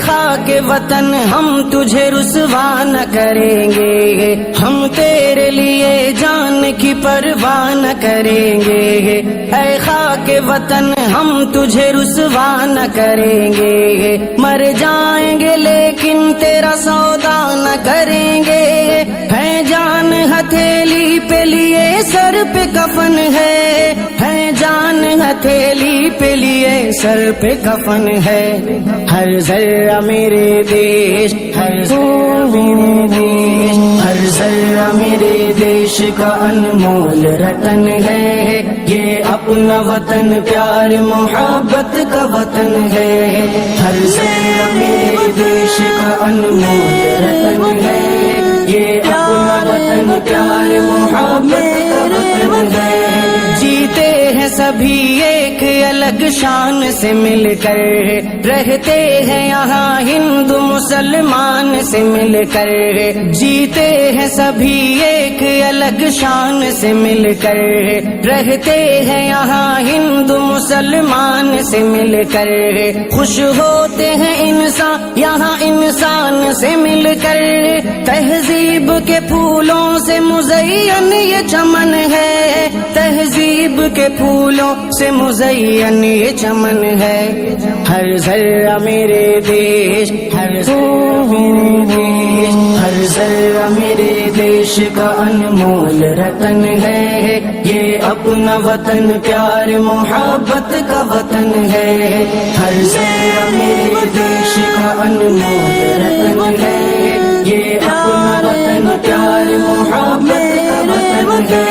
خاک وطن ہم تجھے رسوا نہ کریں گے، ہم تیرے لیے جان کی پرواہ نہ کریں گے، اے خاک وطن ہم تجھے رسوا نہ کریں گے، مر جائیں گے لیکن تیرا سودا نہ کریں گے، ہے جان ہتھیلی پہ لیے سر پہ کفن ہے جان ہتھیلی پہ لیے سر پہ کفن ہے، ہر ذرہ میرے دیش، ہر میرے دیش، ہر ذرہ میرے دیش کا انمول رتن ہے، یہ اپنا وطن پیار محبت کا وطن ہے، ہر ذرہ میرے دیش کا انمول رتن ہے، یہ اپنا وطن پیار محبت کا وطن ہے، جیتے ہیں سبھی ایک الگ شان سے مل کر، رہتے ہیں یہاں ہندو مسلمان سے مل کر، جیتے ہیں سبھی ایک الگ شان سے مل کر، رہتے ہیں یہاں ہندو مسلمان سے مل کر، خوش ہوتے ہیں انسان یہاں انسان سے مل کر، تہذیب کے پھولوں سے مزین یہ چمن ہے، تہذیب کے پھولوں سے مزین یہ چمن ہے، ہر ذرہ میرے دیش، ہر میرے دیش، ہر ذرہ میرے دیش کا انمول رتن ہے، یہ اپنا وطن پیار محبت کا وطن ہے، ہر ذرہ میرے دیش کا انمول رتن ہے، یہ اپنا وطن پیار محبت کا وطن ہے،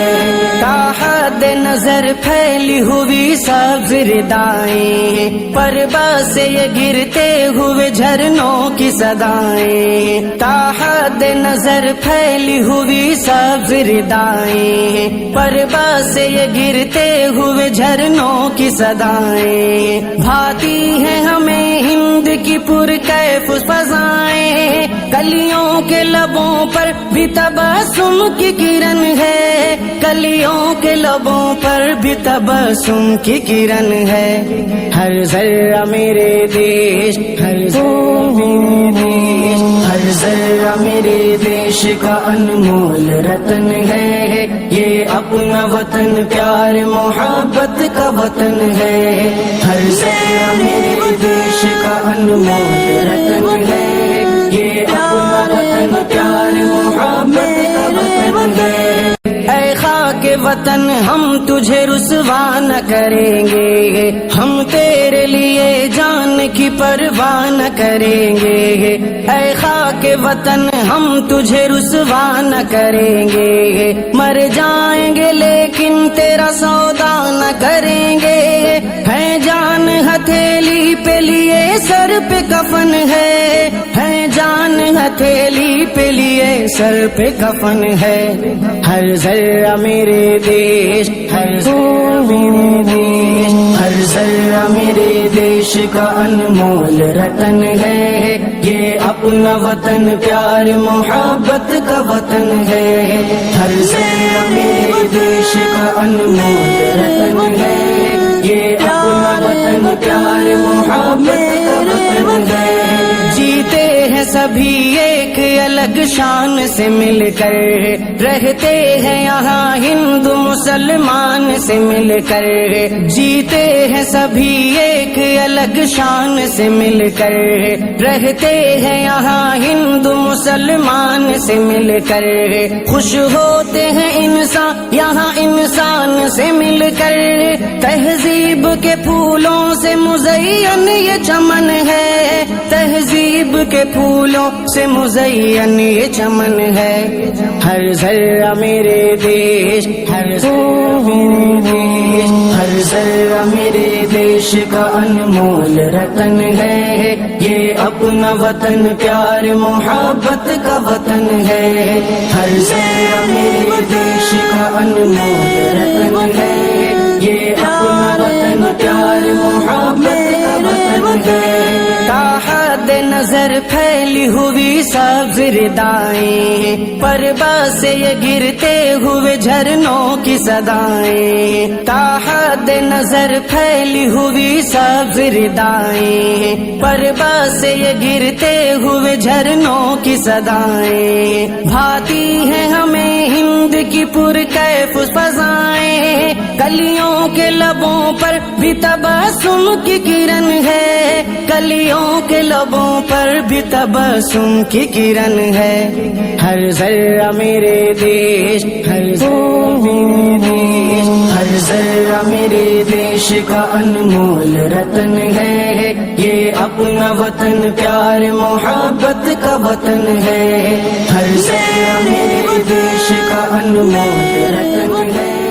تاحد نظر پھیلی ہوئی سبز ردائیں، پربا سے یہ گرتے ہوئے جھرنوں کی صدائیں، تاحد نظر پھیلی ہوئی سبز ردائیں، پربا سے یہ گرتے ہوئے جھرنوں کی صدائیں، بھاتی ہیں ہمیں ہند کی پرکیف فضائیں، کلیوں کے لبوں پر بھی تبسم کی کرن ہے، کلیوں کے لبوں پر بھی تبسم کی کرن ہے، ہر ذرہ میرے دیش، ہر میرے دیش، ہر ذرہ میرے دیش کا انمول رتن ہے، یہ اپنا وطن پیار محبت کا وطن ہے، ہر ذرہ میرے دیش کا انمول رتن ہے، یہ اپنا وطن پیار محبت کا وطن ہے، اے خاک وطن ہم تجھے رسوا نہ کریں گے، ہم تیرے لیے جان کی پرواہ نہ کریں گے، اے خاک وطن ہم تجھے رسوا نہ کریں گے، مر جائیں گے لیکن تیرا سودا نہ کریں گے، ہے جان ہتھیلی پہ لیے سر پہ کفن ہے جان ہتھیلی پہ لیے سر پہ کفن ہے، ہر ذرہ میرے دیش، ہر میرے دیش، ہر ذرہ میرے دیش کا انمول رتن ہے، یہ اپنا وطن پیار محبت کا وطن ہے، ہر ذرہ میرے دیش کا انمول رتن ہے، یہ اپنا وطن پیار محبت کا وطن ہے، جیتے ہیں سبھی ایک الگ شان سے مل کر، رہتے ہیں یہاں ہندو مسلمان سے مل کر، جیتے ہیں سبھی ایک الگ شان سے مل کر، رہتے ہیں یہاں ہندو مسلمان سے مل کر، خوش ہوتے ہیں انسان یہاں انسان سے مل کر، تہذیب کے پھولوں سے مزین یہ چمن ہے، تہذیب کے پھولوں سے مزین یہ چمن ہے، ہر ذرہ میرے دیش، ہر میرے دیش، ہر ذرہ میرے دیش کا انمول رتن ہے، یہ اپنا وطن پیار محبت کا وطن ہے، ہر ذرہ میرے دیش کا انمول رتن ہے، یہ اپنا وطن پیار محبت کا وطن ہے، حد نظر پھیلی ہوئی سبز ردائیں، پربا سے یہ گرتے ہوئے جھرنوں کی صدائیں، تا حد نظر پھیلی ہوئی سبز ردائیں، پربا سے یہ گرتے ہوئے جھرنوں کی صدائیں، بھاتی ہیں ہمیں ہند کی پرکیف فضائیں، کلیوں کے لبوں پر بھی تبسم کی کرن ہے، کلیوں کے لبوں پر بھی تبسم کی کرن ہے، ہر ذرہ میرے دیش، ہر ذرہ میرے دیش، ہر ذرہ میرے دیش کا انمول رتن ہے، یہ اپنا وطن پیار محبت کا وطن ہے، ہر ذرہ میرے دیش کا انمول رتن ہے۔